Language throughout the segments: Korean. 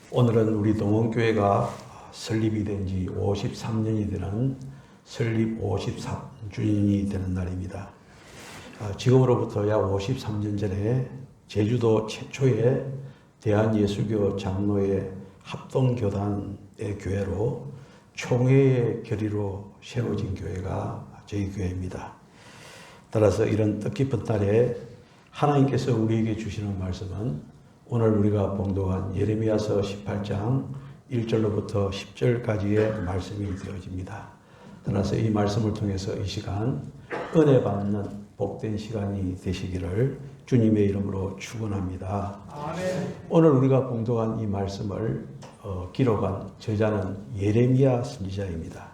오늘은 우리 동원교회가 설립이 된 지 53년이 되는 설립 53주년이 되는 날입니다. 지금으로부터 약 53년 전에 제주도 최초의 대한예수교 장로의 합동교단의 교회로 총회의 결의로 세워진 교회가 저희 교회입니다. 따라서 이런 뜻깊은 날에 하나님께서 우리에게 주시는 말씀은 오늘 우리가 봉독한 예레미야서 18장 1절로부터 10절까지의 말씀이 되어집니다. 따라서 이 말씀을 통해서 이 시간 은혜 받는 복된 시간이 되시기를 주님의 이름으로 축원합니다. 아멘. 오늘 우리가 봉독한 이 말씀을 기록한 저자는 예레미야 선지자입니다.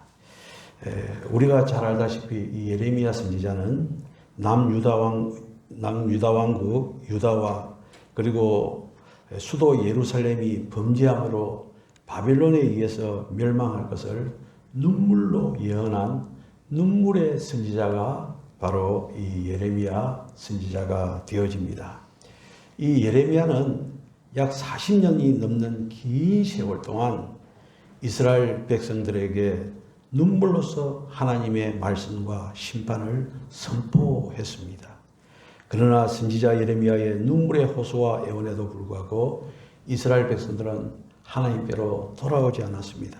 우리가 잘 알다시피 이 예레미야 선지자는 남유다 왕국 유다와 그리고 수도 예루살렘이 범죄함으로 바벨론에 의해서 멸망할 것을 눈물로 예언한 눈물의 선지자가 바로 이 예레미야 선지자가 되어집니다. 이 예레미야는 약 40년이 넘는 긴 세월 동안 이스라엘 백성들에게 눈물로써 하나님의 말씀과 심판을 선포했습니다. 그러나 선지자 예레미야의 눈물의 호소와 애원에도 불구하고 이스라엘 백성들은 하나님께로 돌아오지 않았습니다.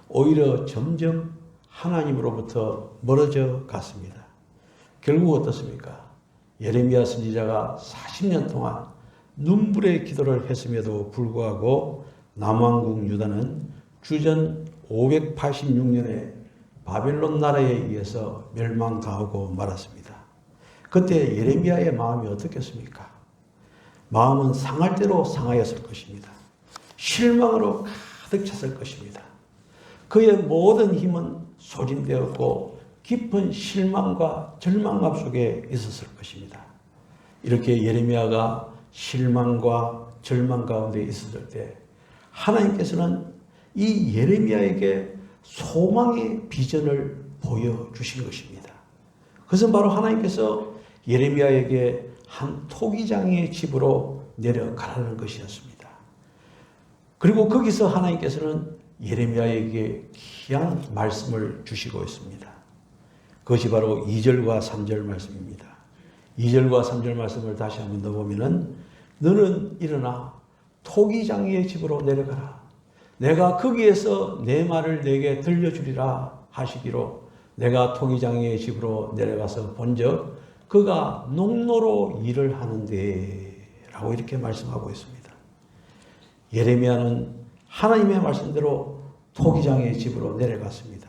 오히려 점점 하나님으로부터 멀어져 갔습니다. 결국 어떻습니까? 예레미야 선지자가 40년 동안 눈물의 기도를 했음에도 불구하고 남왕국 유다는 주전 586년에 바벨론 나라에 의해서 멸망당하고 말았습니다. 그때 예레미야의 마음이 어떻겠습니까? 마음은 상할 대로 상하였을 것입니다. 실망으로 가득 찼을 것입니다. 그의 모든 힘은 소진되었고 깊은 실망과 절망감 속에 있었을 것입니다. 이렇게 예레미야가 실망과 절망 가운데 있었을 때 하나님께서는 이 예레미야에게 소망의 비전을 보여주신 것입니다. 그것은 바로 하나님께서 예레미야에게 한 토기장의 집으로 내려가라는 것이었습니다. 그리고 거기서 하나님께서는 예레미야에게 귀한 말씀을 주시고 있습니다. 그것이 바로 2절과 3절 말씀입니다. 2절과 3절 말씀을 다시 한번 더 보면은 너는 일어나 토기장의 집으로 내려가라. 내가 거기에서 내 말을 내게 들려주리라 하시기로 내가 토기장의 집으로 내려가서 본즉 그가 농로로 일을 하는데 라고 이렇게 말씀하고 있습니다. 예레미야는 하나님의 말씀대로 토기장의 집으로 내려갔습니다.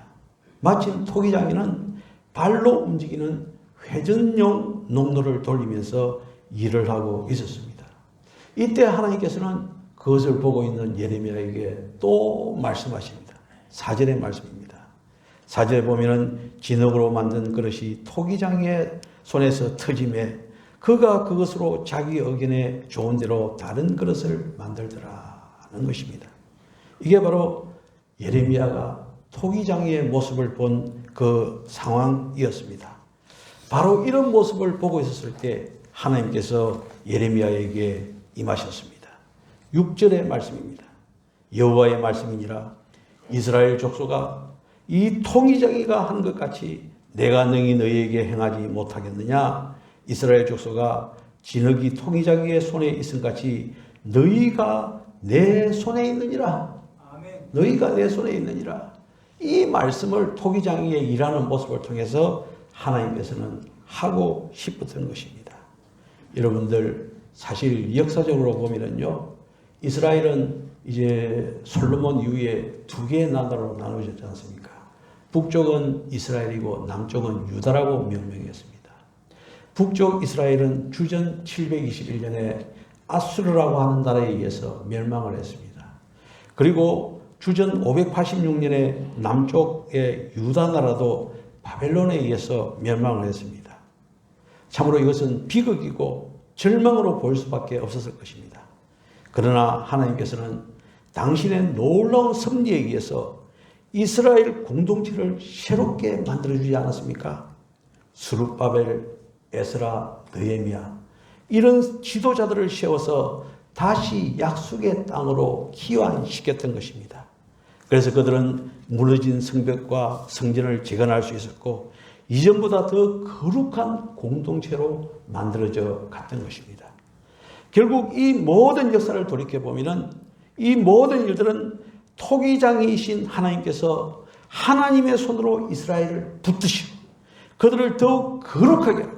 마침 토기장에는 발로 움직이는 회전용 농로를 돌리면서 일을 하고 있었습니다. 이때 하나님께서는 그것을 보고 있는 예레미야에게 또 말씀하십니다. 4절의 말씀입니다. 4절에 보면은 진흙으로 만든 그릇이 토기장의 손에서 터짐에 그가 그것으로 자기 의견에 좋은 대로 다른 그릇을 만들더라는 것입니다. 이게 바로 예레미야가 토기장의 모습을 본 그 상황이었습니다. 바로 이런 모습을 보고 있었을 때 하나님께서 예레미야에게 임하셨습니다. 6절의 말씀입니다. 여호와의 말씀이니라 이스라엘 족속아 이 토기장이가 한 것 같이 내가 능히 너희에게 행하지 못하겠느냐? 이스라엘 족속아 진흙이 토기장이의 손에 있음 같이 너희가 내 손에 있느니라. 아멘. 너희가 내 손에 있느니라. 이 말씀을 토기장이의 일하는 모습을 통해서 하나님께서는 하고 싶었던 것입니다. 여러분들 사실 역사적으로 보면은요, 이스라엘은 이제 솔로몬 이후에 두 개의 나라로 나누어졌지 않습니까? 북쪽은 이스라엘이고 남쪽은 유다라고 명명했습니다. 북쪽 이스라엘은 주전 721년에 아수르라고 하는 나라에 의해서 멸망을 했습니다. 그리고 주전 586년에 남쪽의 유다 나라도 바벨론에 의해서 멸망을 했습니다. 참으로 이것은 비극이고 절망으로 보일 수밖에 없었을 것입니다. 그러나 하나님께서는 당신의 놀라운 섭리에 의해서 이스라엘 공동체를 새롭게 만들어주지 않았습니까? 스룹바벨, 에스라, 느헤미야 이런 지도자들을 세워서 다시 약속의 땅으로 귀환시켰던 것입니다. 그래서 그들은 무너진 성벽과 성전을 재건할 수 있었고 이전보다 더 거룩한 공동체로 만들어져 갔던 것입니다. 결국 이 모든 역사를 돌이켜보면 이 모든 일들은 토기장이신 하나님께서 하나님의 손으로 이스라엘을 붙드시고 그들을 더욱 거룩하게 하고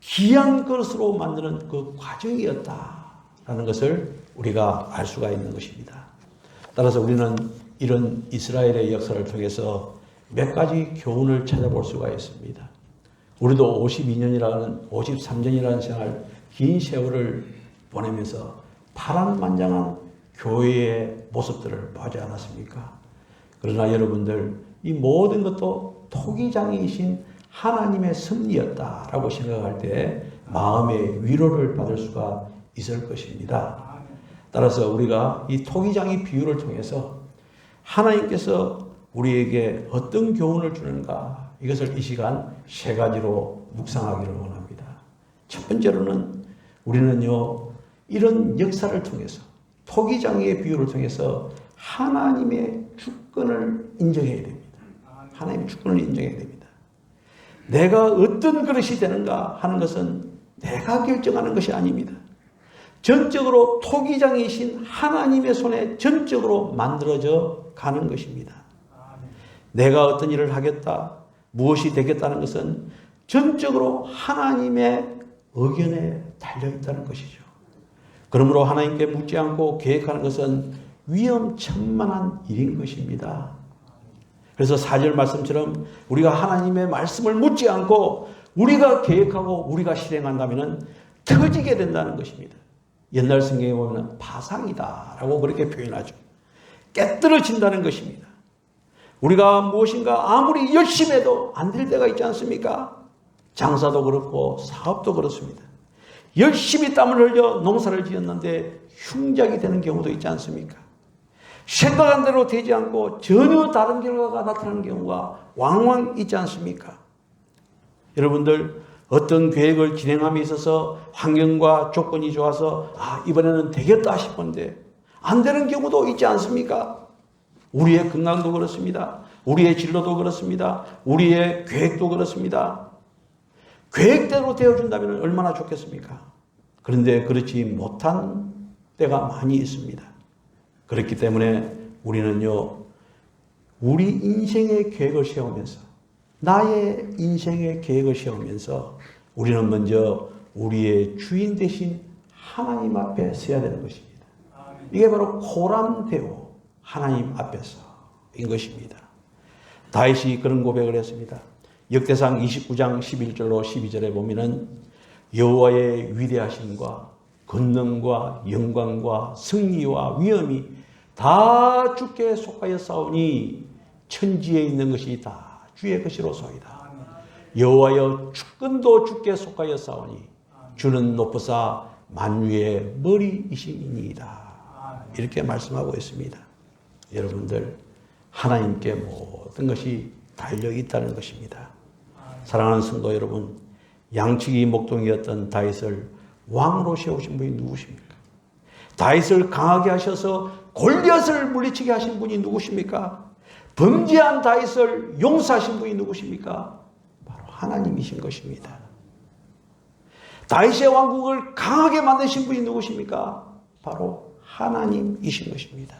귀한 것으로 만드는 그 과정이었다라는 것을 우리가 알 수가 있는 것입니다. 따라서 우리는 이런 이스라엘의 역사를 통해서 몇 가지 교훈을 찾아볼 수가 있습니다. 우리도 53년이라는 생활, 긴 세월을 보내면서 파란만장한 교회의 모습들을 보지 않았습니까? 그러나 여러분들, 이 모든 것도 토기장이신 하나님의 섭리였다라고 생각할 때 마음의 위로를 받을 수가 있을 것입니다. 따라서 우리가 이 토기장의 비유를 통해서 하나님께서 우리에게 어떤 교훈을 주는가, 이것을 이 시간 세 가지로 묵상하기를 원합니다. 첫 번째로는 우리는요, 이런 역사를 통해서 토기장의 비유를 통해서 하나님의 주권을 인정해야 됩니다. 하나님의 주권을 인정해야 됩니다. 내가 어떤 그릇이 되는가 하는 것은 내가 결정하는 것이 아닙니다. 전적으로 토기장이신 하나님의 손에 전적으로 만들어져 가는 것입니다. 내가 어떤 일을 하겠다, 무엇이 되겠다는 것은 전적으로 하나님의 의견에 달려있다는 것이죠. 그러므로 하나님께 묻지 않고 계획하는 것은 위험천만한 일인 것입니다. 그래서 4절 말씀처럼 우리가 하나님의 말씀을 묻지 않고 우리가 계획하고 우리가 실행한다면 터지게 된다는 것입니다. 옛날 성경에 보면 파상이다라고 그렇게 표현하죠. 깨뜨려진다는 것입니다. 우리가 무엇인가 아무리 열심히 해도 안 될 때가 있지 않습니까? 장사도 그렇고 사업도 그렇습니다. 열심히 땀을 흘려 농사를 지었는데 흉작이 되는 경우도 있지 않습니까? 생각한 대로 되지 않고 전혀 다른 결과가 나타나는 경우가 왕왕 있지 않습니까? 여러분들, 어떤 계획을 진행함에 있어서 환경과 조건이 좋아서 이번에는 되겠다 싶은데 안 되는 경우도 있지 않습니까? 우리의 건강도 그렇습니다. 우리의 진로도 그렇습니다. 우리의 계획도 그렇습니다. 계획대로 되어준다면 얼마나 좋겠습니까? 그런데 그렇지 못한 때가 많이 있습니다. 그렇기 때문에 우리는요, 우리 인생의 계획을 세우면서, 나의 인생의 계획을 세우면서 우리는 먼저 우리의 주인 되신 하나님 앞에 서야 되는 것입니다. 이게 바로 코람데오, 하나님 앞에서인 것입니다. 다윗이 그런 고백을 했습니다. 역대상 29장 11절로 12절에 보면은 여호와의 위대하심과 권능과 영광과 승리와 위엄이 다 주께 속하여 싸우니 천지에 있는 것이 다 주의 것이로소이다. 여호와여 주권도 주께 속하여 싸우니 주는 높으사 만유의 머리이시니이다. 이렇게 말씀하고 있습니다. 여러분들, 하나님께 모든 것이 달려있다는 것입니다. 사랑하는 성도 여러분, 양치기 목동이었던 다윗을 왕으로 세우신 분이 누구십니까? 다윗을 강하게 하셔서 골리앗을 물리치게 하신 분이 누구십니까? 범죄한 다윗을 용서하신 분이 누구십니까? 바로 하나님이신 것입니다. 다윗의 왕국을 강하게 만드신 분이 누구십니까? 바로 하나님이신 것입니다.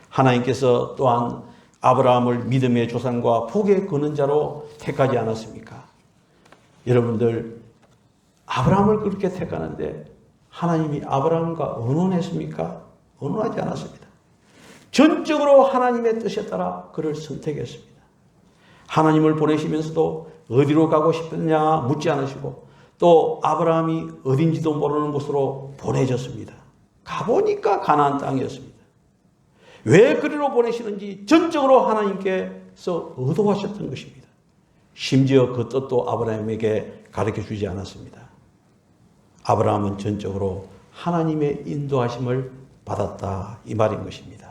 하나님께서 또한 아브라함을 믿음의 조상과 복의 근원자로 택하지 않았습니까? 여러분들, 아브라함을 그렇게 택하는데 하나님이 아브라함과 언언했습니까? 언언하지 않았습니다. 전적으로 하나님의 뜻에 따라 그를 선택했습니다. 하나님을 보내시면서도 어디로 가고 싶느냐 묻지 않으시고 또 아브라함이 어딘지도 모르는 곳으로 보내졌습니다. 가보니까 가나안 땅이었습니다. 왜 그리로 보내시는지 전적으로 하나님께서 의도하셨던 것입니다. 심지어 그 뜻도 아브라함에게 가르쳐주지 않았습니다. 아브라함은 전적으로 하나님의 인도하심을 받았다, 이 말인 것입니다.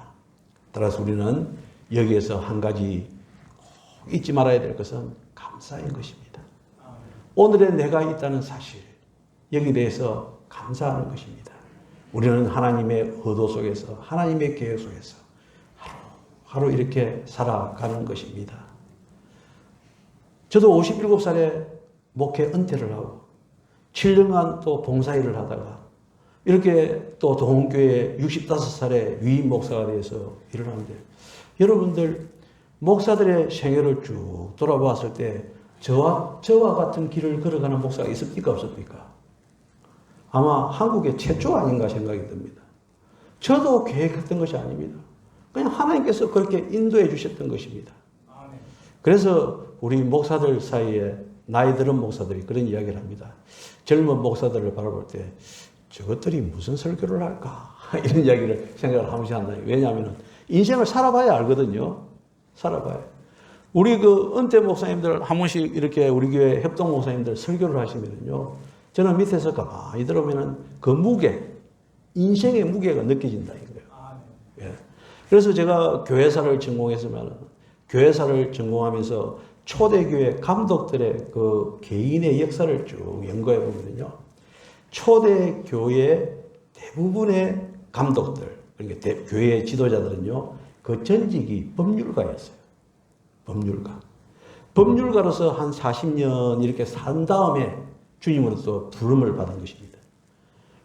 따라서 우리는 여기에서 한 가지 꼭 잊지 말아야 될 것은 감사인 것입니다. 오늘의 내가 있다는 사실, 여기에 대해서 감사하는 것입니다. 우리는 하나님의 의도 속에서 하나님의 계획 속에서 하루 이렇게 살아가는 것입니다. 저도 57살에 목회 은퇴를 하고 7년간 또 봉사일을 하다가 이렇게 또 동원교회 65살에 위임 목사가 되어서 일을 하는데, 여러분들 목사들의 생애를 쭉 돌아보았을 때 저와 같은 길을 걸어가는 목사가 있습니까 없습니까? 아마 한국의 최초 아닌가 생각이 듭니다. 저도 계획했던 것이 아닙니다. 그냥 하나님께서 그렇게 인도해 주셨던 것입니다. 그래서 우리 목사들 사이에 나이 들은 목사들이 그런 이야기를 합니다. 젊은 목사들을 바라볼 때 저것들이 무슨 설교를 할까? 이런 이야기를 생각을 하면서 한다. 왜냐하면 인생을 살아봐야 알거든요. 살아봐야. 우리 그 은퇴 목사님들 한 번씩 이렇게 우리 교회 협동 목사님들 설교를 하시면요, 저는 밑에서 가만히 들어보면은 그 무게, 인생의 무게가 느껴진다 이거예요. 예. 그래서 제가 교회사를 전공했으면 교회사를 전공하면서 초대교회 감독들의 그 개인의 역사를 쭉 연구해 보거든요. 초대교회 대부분의 감독들, 그러니까 교회 지도자들은요, 그 전직이 법률가였어요. 법률가로서 한 40년 이렇게 산 다음에 주님으로서 부름을 받은 것입니다.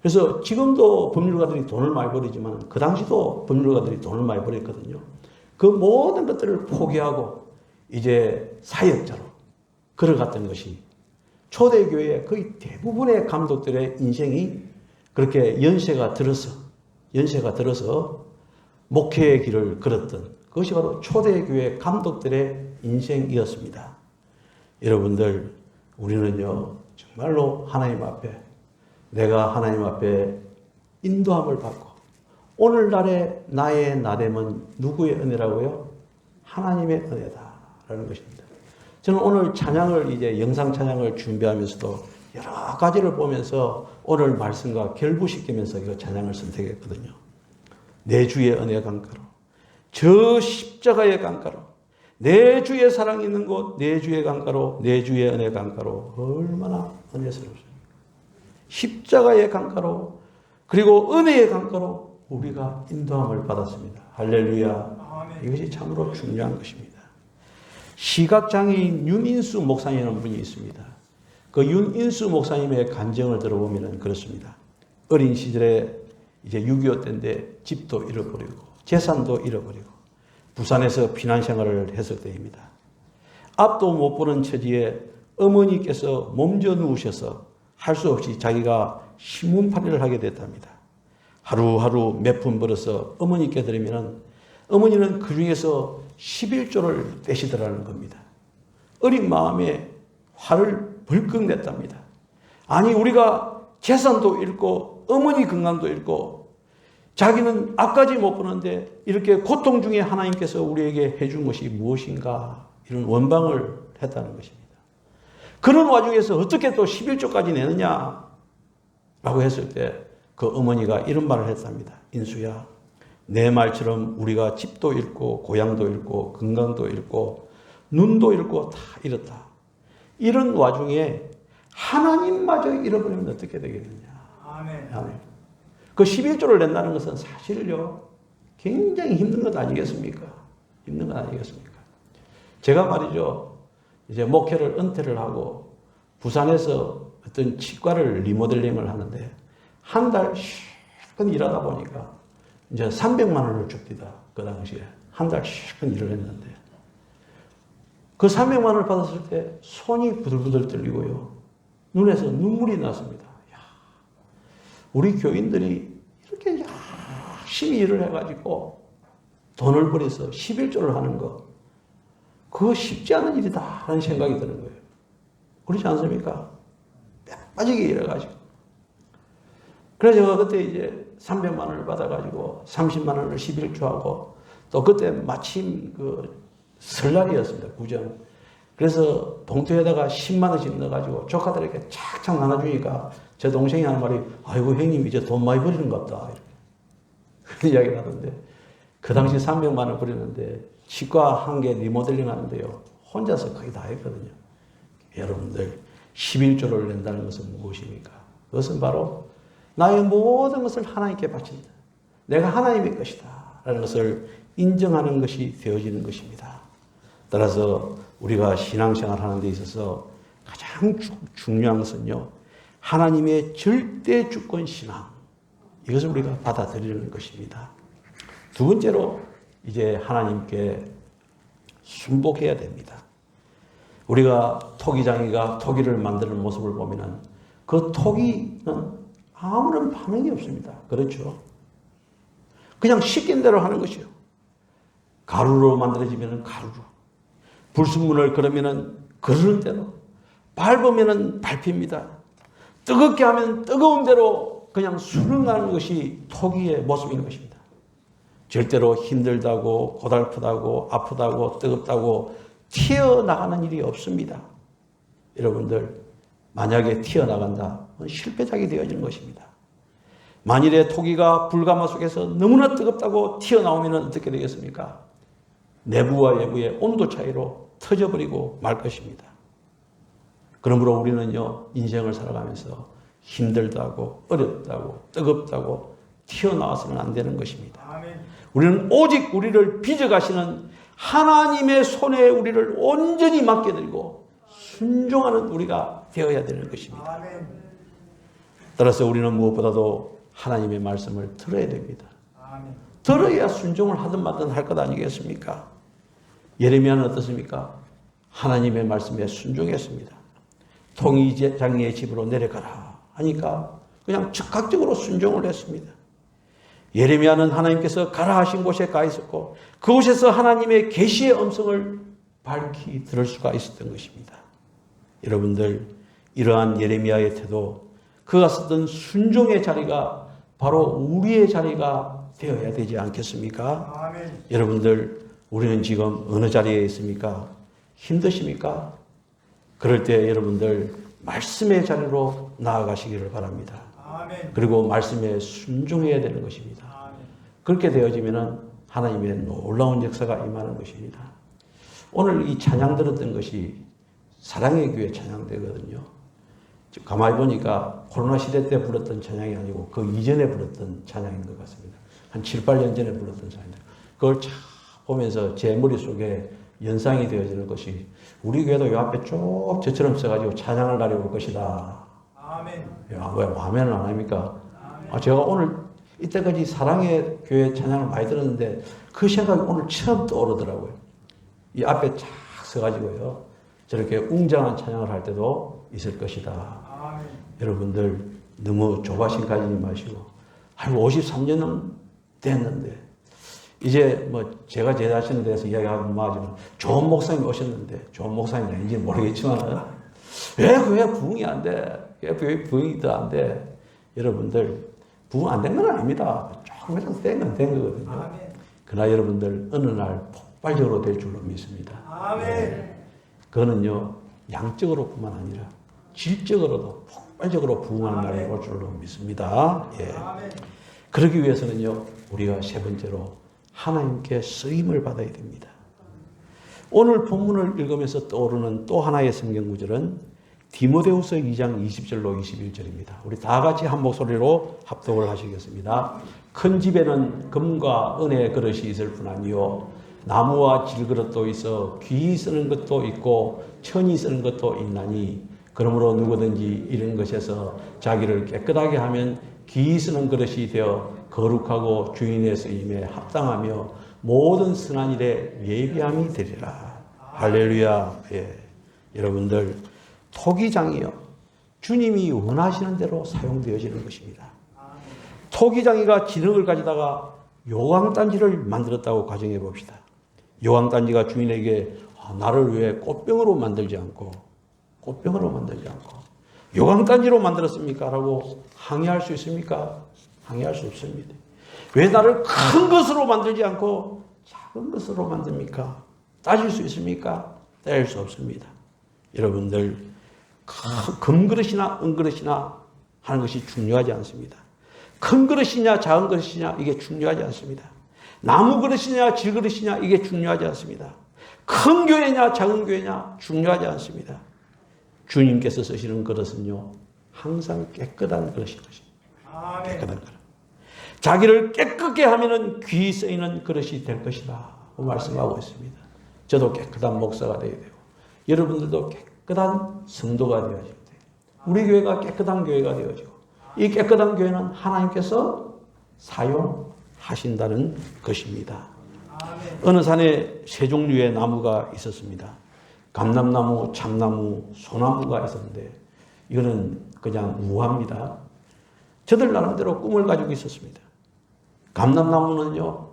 그래서 지금도 법률가들이 돈을 많이 벌이지만 그 당시도 법률가들이 돈을 많이 벌였거든요. 그 모든 것들을 포기하고 이제 사역자로 걸어갔던 것이 초대교회의 거의 대부분의 감독들의 인생이 그렇게 연세가 들어서 목회의 길을 걸었던 그것이 바로 초대교회 감독들의 인생이었습니다. 여러분들, 우리는요, 정말로 하나님 앞에, 내가 하나님 앞에 인도함을 받고, 오늘날의 나의 나됨은 누구의 은혜라고요? 하나님의 은혜다라는 것입니다. 저는 오늘 찬양을, 이제 영상 찬양을 준비하면서도 여러 가지를 보면서 오늘 말씀과 결부시키면서 이 찬양을 선택했거든요. 내 주의 은혜 강가로, 저 십자가의 강가로, 내 주의 사랑이 있는 곳, 내 주의 강가로, 내 주의 은혜 강가로, 얼마나 은혜스럽습니까? 십자가의 강가로, 그리고 은혜의 강가로 우리가 인도함을 받았습니다. 할렐루야. 이것이 참으로 중요한 것입니다. 시각장애인 윤인수 목사님이라는 분이 있습니다. 그 윤인수 목사님의 간증을 들어보면 그렇습니다. 어린 시절에 이제 6.25 때인데 집도 잃어버리고 재산도 잃어버리고 부산에서 피난 생활을 했을 때입니다. 앞도 못 보는 처지에 어머니께서 몸져 누우셔서 할 수 없이 자기가 신문팔이를 하게 됐답니다. 하루하루 몇 푼 벌어서 어머니께 드리면 어머니는 그 중에서 11조를 떼시더라는 겁니다. 어린 마음에 화를 벌컥 냈답니다. 아니, 우리가 재산도 잃고 어머니 건강도 잃고 자기는 앞까지 못 보는데 이렇게 고통 중에 하나님께서 우리에게 해준 것이 무엇인가, 이런 원방을 했다는 것입니다. 그런 와중에서 어떻게 또 11조까지 내느냐 라고 했을 때 그 어머니가 이런 말을 했답니다. 인수야, 내 말처럼 우리가 집도 잃고 고향도 잃고 건강도 잃고 눈도 잃고 다 잃었다. 이런 와중에 하나님마저 잃어버리면 어떻게 되겠느냐. 아멘. 아멘. 그 11조를 낸다는 것은 사실요, 굉장히 힘든 것 아니겠습니까? 힘든 것 아니겠습니까? 제가 말이죠, 이제 목회를 은퇴를 하고 부산에서 어떤 치과를 리모델링을 하는데 한 달 실컷 일하다 보니까 이제 300만 원을 줍니다. 그 당시에. 한 달 실컷 일을 했는데 그 300만 원을 받았을 때 손이 부들부들 떨리고요. 눈에서 눈물이 났습니다. 야, 우리 교인들이 이렇게 열심히 일을 해가지고 돈을 벌여서 11조를 하는 거, 그거 쉽지 않은 일이다 라는 생각이 드는 거예요. 그렇지 않습니까? 빠지게 일해가지고. 그래서 제가 그때 이제 300만 원을 받아가지고 30만 원을 11조하고 또 그때 마침 그 설날이었습니다. 구정. 그래서 봉투에다가 10만 원씩 넣어가지고 조카들에게 착착 나눠주니까 제 동생이 하는 말이, 아이고 형님 이제 돈 많이 버리는 것 같다, 이렇게 그런 이야기를 하던데, 그 당시 300만 원 버리는데 치과 한 개 리모델링 하는데요, 혼자서 거의 다 했거든요. 여러분들, 11조를 낸다는 것은 무엇입니까? 그것은 바로 나의 모든 것을 하나님께 바친다. 내가 하나님의 것이다. 라는 것을 인정하는 것이 되어지는 것입니다. 따라서 우리가 신앙생활 하는 데 있어서 가장 중요한 것은요, 하나님의 절대 주권 신앙, 이것을 우리가 받아들이는 것입니다. 두 번째로 이제 하나님께 순복해야 됩니다. 우리가 토기장이가 토기를 만드는 모습을 보면은 그 토기는 아무런 반응이 없습니다. 그렇죠? 그냥 시킨 대로 하는 것이요. 가루로 만들어지면은 가루로, 불순물을 그러면은 그러는 대로, 밟으면은 밟힙니다. 뜨겁게 하면 뜨거운 대로 그냥 수능하는 것이 토기의 모습인 것입니다. 절대로 힘들다고, 고달프다고, 아프다고, 뜨겁다고 튀어나가는 일이 없습니다. 여러분들, 만약에 튀어나간다, 실패작이 되어지는 것입니다. 만일에 토기가 불가마 속에서 너무나 뜨겁다고 튀어나오면 어떻게 되겠습니까? 내부와 외부의 온도 차이로 터져버리고 말 것입니다. 그러므로 우리는요, 인생을 살아가면서 힘들다고, 어렵다고, 뜨겁다고 튀어나와서는 안 되는 것입니다. 우리는 오직 우리를 빚어가시는 하나님의 손에 우리를 온전히 맡겨드리고 순종하는 우리가 되어야 되는 것입니다. 따라서 우리는 무엇보다도 하나님의 말씀을 들어야 됩니다. 들어야 순종을 하든 말든 할 것 아니겠습니까? 예레미야는 어떻습니까? 하나님의 말씀에 순종했습니다. 통이장의 집으로 내려가라 하니까 그냥 즉각적으로 순종을 했습니다. 예레미야는 하나님께서 가라 하신 곳에 가 있었고 그곳에서 하나님의 계시의 음성을 밝히 들을 수가 있었던 것입니다. 여러분들, 이러한 예레미야의 태도, 그가 쓰던 순종의 자리가 바로 우리의 자리가 되어야 되지 않겠습니까? 아멘. 여러분들, 우리는 지금 어느 자리에 있습니까? 힘드십니까? 그럴 때 여러분들 말씀의 자리로 나아가시기를 바랍니다. 아멘. 그리고 말씀에 순종해야 되는 것입니다. 아멘. 그렇게 되어지면 하나님의 놀라운 역사가 임하는 것입니다. 오늘 이 찬양 들었던 것이 사랑의 교회 찬양대거든요. 가만히 보니까 코로나 시대 때 불렀던 찬양이 아니고 그 이전에 불렀던 찬양인 것 같습니다. 한 7, 8년 전에 불렀던 찬양인데 그걸 참 보면서 제 머릿속에 연상이 되어지는 것이 우리 교회도 요 앞에 쭉 저처럼 써가지고 찬양을 가려고 올 것이다. 아멘. 왜 아멘을 안 합니까? 아멘. 제가 오늘 이때까지 사랑의 교회 찬양을 많이 들었는데 그 생각이 오늘 처음 떠오르더라고요. 이 앞에 쫙 서가지고요. 저렇게 웅장한 찬양을 할 때도 있을 것이다. 아멘. 여러분들 너무 조바심 가지지 마시고 한 53년은 됐는데 이제 뭐 제가 제 자신에 대해서 이야기하면 뭐하지만 좋은 목사님이 오셨는데 좋은 목사님이 아닌지는 모르겠지만 왜 그게 부흥이 안 돼? 왜 부흥이 더 안 돼? 여러분들 부흥 안 된 건 아닙니다. 조금이라도 된 건 된 거거든요. 아멘. 그러나 여러분들 어느 날 폭발적으로 될 줄로 믿습니다. 아멘. 네. 그거는요 양적으로뿐만 아니라 질적으로도 폭발적으로 부흥하는 날이 올 줄로 믿습니다. 예. 아멘. 그러기 위해서는요 우리가 세 번째로 하나님께 쓰임을 받아야 됩니다. 오늘 본문을 읽으면서 떠오르는 또 하나의 성경 구절은 디모데후서 2장 20절로 21절입니다. 우리 다 같이 한 목소리로 합독을 하시겠습니다. 큰 집에는 금과 은의 그릇이 있을 뿐 아니요 나무와 질그릇도 있어 귀히 쓰는 것도 있고 천이 쓰는 것도 있나니 그러므로 누구든지 이런 것에서 자기를 깨끗하게 하면 귀히 쓰는 그릇이 되어 거룩하고 주인의 쓰임에 합당하며 모든 선한 일에 예비함이 되리라. 할렐루야. 예. 여러분들 토기장이요 주님이 원하시는 대로 사용되어지는 것입니다. 토기장이가 지능을 가지다가 요강단지를 만들었다고 가정해 봅시다. 요강단지가 주인에게 나를 왜 꽃병으로 만들지 않고 요강단지로 만들었습니까? 라고 항의할 수 있습니까? 항의할 수 없습니다. 왜 나를 큰 것으로 만들지 않고 작은 것으로 만듭니까? 따질 수 있습니까? 따질 수 없습니다. 여러분들 금그릇이나 은그릇이나 하는 것이 중요하지 않습니다. 큰 그릇이냐 작은 그릇이냐 이게 중요하지 않습니다. 나무 그릇이냐 질그릇이냐 이게 중요하지 않습니다. 큰 교회냐 작은 교회냐 중요하지 않습니다. 주님께서 쓰시는 그릇은요 항상 깨끗한 그릇인 것입니다. 깨끗한 그릇. 자기를 깨끗게 하면은 귀 쓰이는 그릇이 될 것이다. 말씀하고 있습니다. 저도 깨끗한 목사가 되어야 되고, 여러분들도 깨끗한 성도가 되어야 돼요. 우리 교회가 깨끗한 교회가 되어지고, 이 깨끗한 교회는 하나님께서 사용하신다는 것입니다. 어느 산에 세 종류의 나무가 있었습니다. 감람나무, 참나무, 소나무가 있었는데 이거는 그냥 우화입니다. 저들 나름대로 꿈을 가지고 있었습니다. 감람나무는요,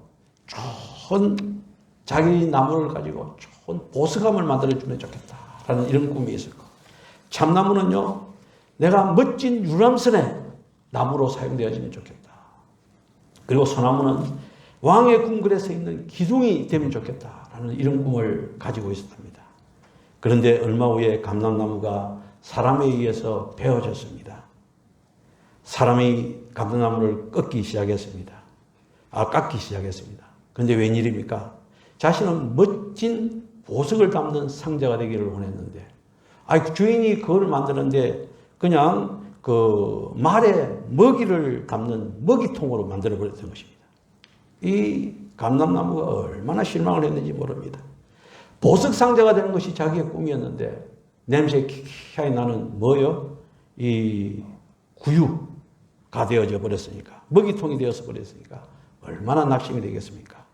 좋은 자기 나무를 가지고 좋은 보석함을 만들어주면 좋겠다라는 이런 꿈이 있었고, 참나무는요, 내가 멋진 유람선의 나무로 사용되어지면 좋겠다. 그리고 소나무는 왕의 궁궐에 서 있는 기둥이 되면 좋겠다라는 이런 꿈을 가지고 있었답니다. 그런데 얼마 후에 감람나무가 사람에 의해서 베어졌습니다. 사람이 감람나무를 깎기 시작했습니다. 그런데 웬일입니까? 자신은 멋진 보석을 담는 상자가 되기를 원했는데, 주인이 그걸 만드는데 그냥 그 말에 먹이를 담는 먹이통으로 만들어 버렸던 것입니다. 이 감람나무가 얼마나 실망을 했는지 모릅니다. 보석 상자가 되는 것이 자기의 꿈이었는데 냄새 키키하게 나는 뭐요? 이 구유가 되어져 버렸으니까, 먹이통이 되어서 버렸으니까 얼마나 낙심이 되겠습니까?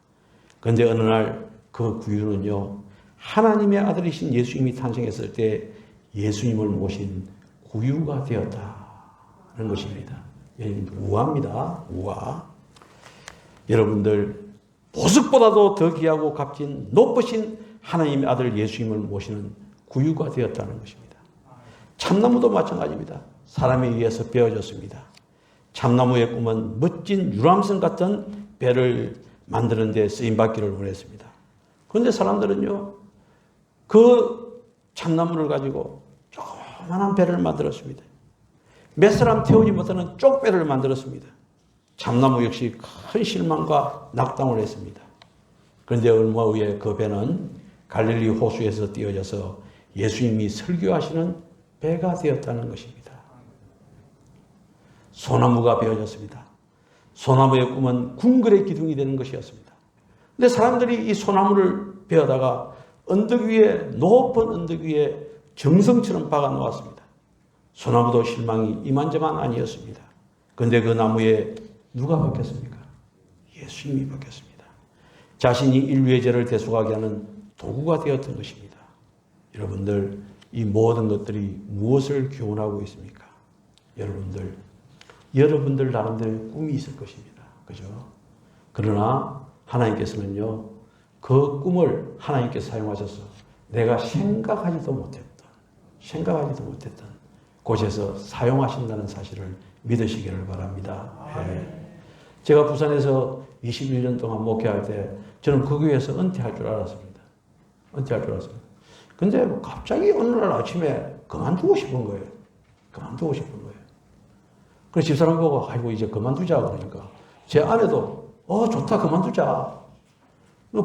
그런데 어느 날 그 구유는요, 하나님의 아들이신 예수님이 탄생했을 때 예수님을 모신 구유가 되었다는 것입니다. 우화입니다. 우화. 여러분들, 보석보다도 더 귀하고 값진 높으신 하나님의 아들 예수님을 모시는 구유가 되었다는 것입니다. 참나무도 마찬가지입니다. 사람에 의해서 베어졌습니다. 참나무의 꿈은 멋진 유람선 같은 배를 만드는 데 쓰임받기를 원했습니다. 그런데 사람들은요, 그 참나무를 가지고 조그만한 배를 만들었습니다. 몇 사람 태우지 못하는 쪽배를 만들었습니다. 참나무 역시 큰 실망과 낙담을 했습니다. 그런데 얼마 후에 그 배는 갈릴리 호수에서 띄어져서 예수님이 설교하시는 배가 되었다는 것입니다. 소나무가 베어졌습니다. 소나무의 꿈은 궁궐의 기둥이 되는 것이었습니다. 근데 사람들이 이 소나무를 베어다가 언덕 위에, 높은 언덕 위에 정성처럼 박아 놓았습니다. 소나무도 실망이 이만저만 아니었습니다. 그런데 그 나무에 누가 박혔습니까? 예수님이 박혔습니다. 자신이 인류의 죄를 대속하게 하는 도구가 되었던 것입니다. 여러분들, 이 모든 것들이 무엇을 교훈하고 있습니까? 여러분들 나름대로의 꿈이 있을 것입니다. 그죠? 그러나 하나님께서는요, 그 꿈을 하나님께서 사용하셔서 내가 생각하지도 못했던 곳에서 사용하신다는 사실을 믿으시기를 바랍니다. 네. 제가 부산에서 21년 동안 목회할 때 저는 그 교회에서 은퇴할 줄 알았습니다. 근데 갑자기 어느 날 아침에 그만두고 싶은 거예요. 그래서 집사람 보고, 아이고, 이제 그만두자. 그러니까 제 아내도, 좋다, 그만두자.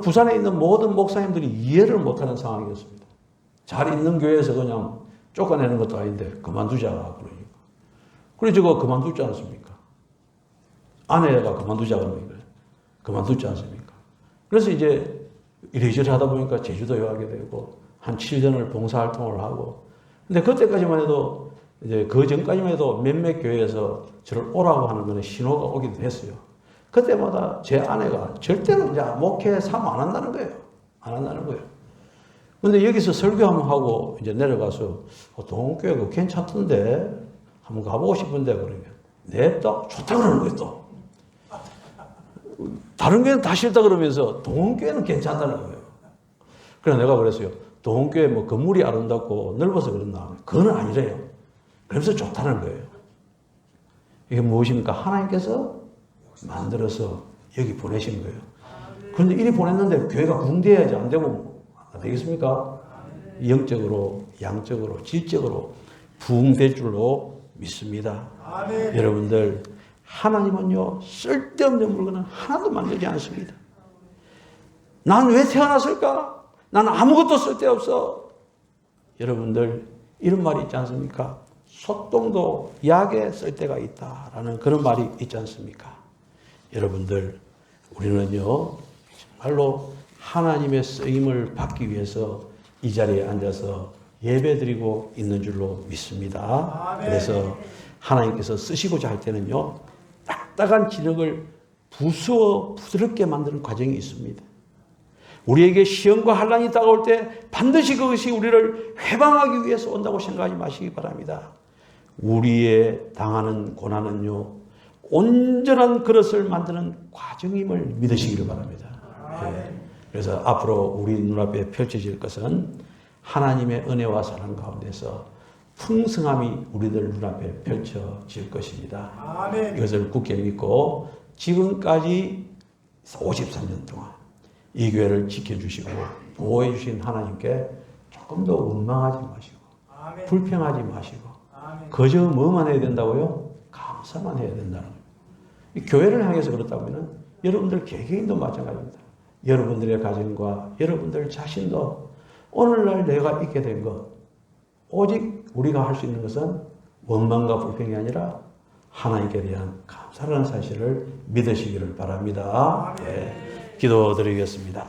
부산에 있는 모든 목사님들이 이해를 못하는 상황이었습니다. 잘 있는 교회에서 그냥 쫓아내는 것도 아닌데 그만두자. 그러니까. 그래서 저거 그만두지 않습니까? 아내가 그만두자 그러니까 그만두지 않습니까? 그래서 이제 이래저래 하다 보니까 제주도에 가게 되고 한 7년을 봉사활동을 하고, 근데 그때까지만 해도, 이제 그 전까지만 해도 몇몇 교회에서 저를 오라고 하는 거는 신호가 오기도 했어요. 그때마다 제 아내가 절대로 이제 목회 삼 안 한다는 거예요. 근데 여기서 설교 한번 하고 이제 내려가서, 동교회가 괜찮던데 한번 가보고 싶은데, 그러면 또 좋다 그러는 거예요. 또 다른 교회는 다 싫다 그러면서 동교회는 괜찮다는 거예요. 그래서 내가 그랬어요. 동교회 뭐 건물이 아름답고 넓어서 그랬나? 그건 아니래요. 그래서 좋다는 거예요. 이게 무엇입니까? 하나님께서 만들어서 여기 보내신 거예요. 그런데 이리 보냈는데 교회가 붕대해야지 안 되면 안 되겠습니까? 영적으로, 양적으로, 질적으로 부흥될 줄로 믿습니다. 아멘. 여러분들, 하나님은요, 쓸데없는 물건은 하나도 만들지 않습니다. 난 왜 태어났을까? 난 아무것도 쓸데없어. 여러분들, 이런 말이 있지 않습니까? 소똥도 약에 쓸 때가 있다라는 그런 말이 있지 않습니까? 여러분들, 우리는요, 정말로 하나님의 쓰임을 받기 위해서 이 자리에 앉아서 예배드리고 있는 줄로 믿습니다. 그래서 하나님께서 쓰시고자 할 때는요, 딱딱한 진흙을 부수어 부드럽게 만드는 과정이 있습니다. 우리에게 시험과 환난이 다가올 때 반드시 그것이 우리를 회방하기 위해서 온다고 생각하지 마시기 바랍니다. 우리의 당하는 고난은요, 온전한 그릇을 만드는 과정임을 믿으시기를 바랍니다. 네. 그래서 앞으로 우리 눈앞에 펼쳐질 것은 하나님의 은혜와 사랑 가운데서 풍성함이 우리들 눈앞에 펼쳐질 것입니다. 아멘. 이것을 굳게 믿고 지금까지 53년 동안 이 교회를 지켜주시고 보호해 주신 하나님께 조금 더 원망하지 마시고 아멘. 불평하지 마시고 아멘. 그저 뭐만 해야 된다고요? 감사만 해야 된다는 거예요. 이 교회를 향해서 그렇다면 여러분들 개개인도 마찬가지입니다. 여러분들의 가정과 여러분들 자신도 오늘날 내가 있게 된 것, 오직 우리가 할 수 있는 것은 원망과 불평이 아니라 하나님께 대한 감사라는 사실을 믿으시기를 바랍니다. 네, 기도드리겠습니다.